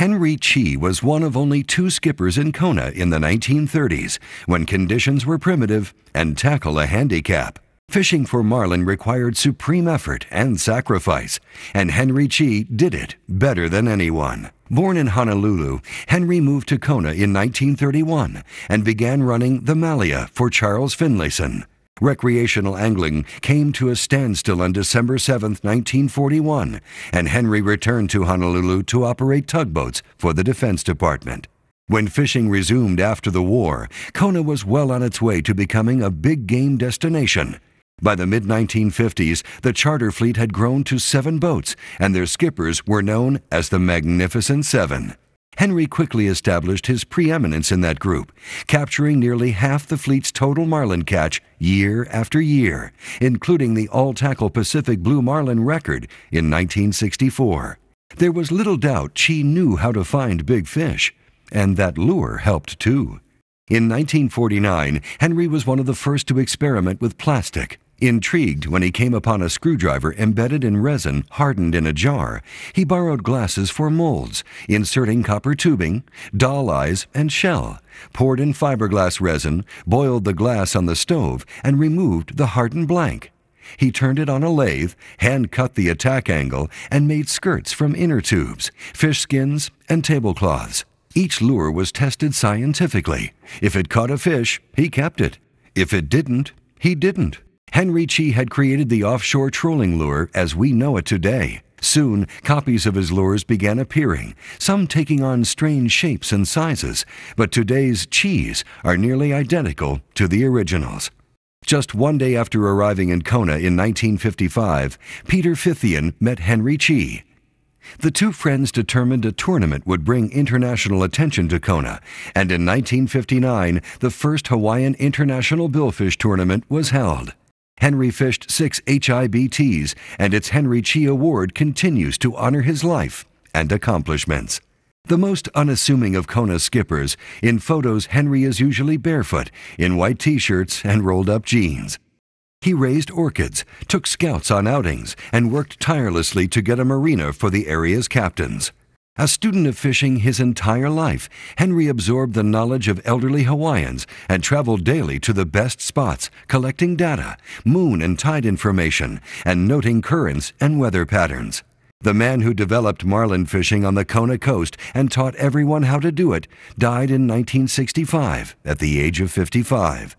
Henry Chee was one of only 2 skippers in Kona in the 1930s, when conditions were primitive and tackle a handicap. Fishing for marlin required supreme effort and sacrifice, and Henry Chee did it better than anyone. Born in Honolulu, Henry moved to Kona in 1931 and began running the Malia for Charles Finlayson. Recreational angling came to a standstill on December 7, 1941, and Henry returned to Honolulu to operate tugboats for the Defense Department. When fishing resumed after the war, Kona was well on its way to becoming a big game destination. By the mid-1950s, the charter fleet had grown to 7 boats, and their skippers were known as the Magnificent Seven. Henry quickly established his preeminence in that group, capturing nearly half the fleet's total marlin catch year after year, including the all-tackle Pacific Blue Marlin record in 1964. There was little doubt Chee knew how to find big fish, and that lure helped too. In 1949, Henry was one of the first to experiment with plastic. Intrigued when he came upon a screwdriver embedded in resin hardened in a jar, he borrowed glasses for molds, inserting copper tubing, doll eyes, and shell, poured in fiberglass resin, boiled the glass on the stove, and removed the hardened blank. He turned it on a lathe, hand-cut the attack angle, and made skirts from inner tubes, fish skins, and tablecloths. Each lure was tested scientifically. If it caught a fish, he kept it. If it didn't, he didn't. Henry Chee had created the offshore trolling lure as we know it today. Soon, copies of his lures began appearing, some taking on strange shapes and sizes, but today's Chees are nearly identical to the originals. Just one day after arriving in Kona in 1955, Peter Fithian met Henry Chee. The 2 friends determined a tournament would bring international attention to Kona, and in 1959, the first Hawaiian International Billfish Tournament was held. Henry fished 6 HIBTs, and its Henry Chee Award continues to honor his life and accomplishments. The most unassuming of Kona's skippers, in photos Henry is usually barefoot, in white t-shirts and rolled-up jeans. He raised orchids, took scouts on outings, and worked tirelessly to get a marina for the area's captains. A student of fishing his entire life, Henry absorbed the knowledge of elderly Hawaiians and traveled daily to the best spots, collecting data, moon and tide information, and noting currents and weather patterns. The man who developed marlin fishing on the Kona coast and taught everyone how to do it died in 1965 at the age of 55.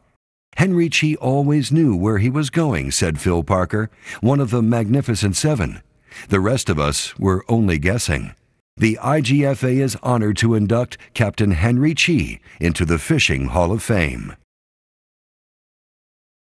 Henry Chee always knew where he was going, said Phil Parker, one of the Magnificent Seven. The rest of us were only guessing. The IGFA is honored to induct Captain Henry Chee into the Fishing Hall of Fame.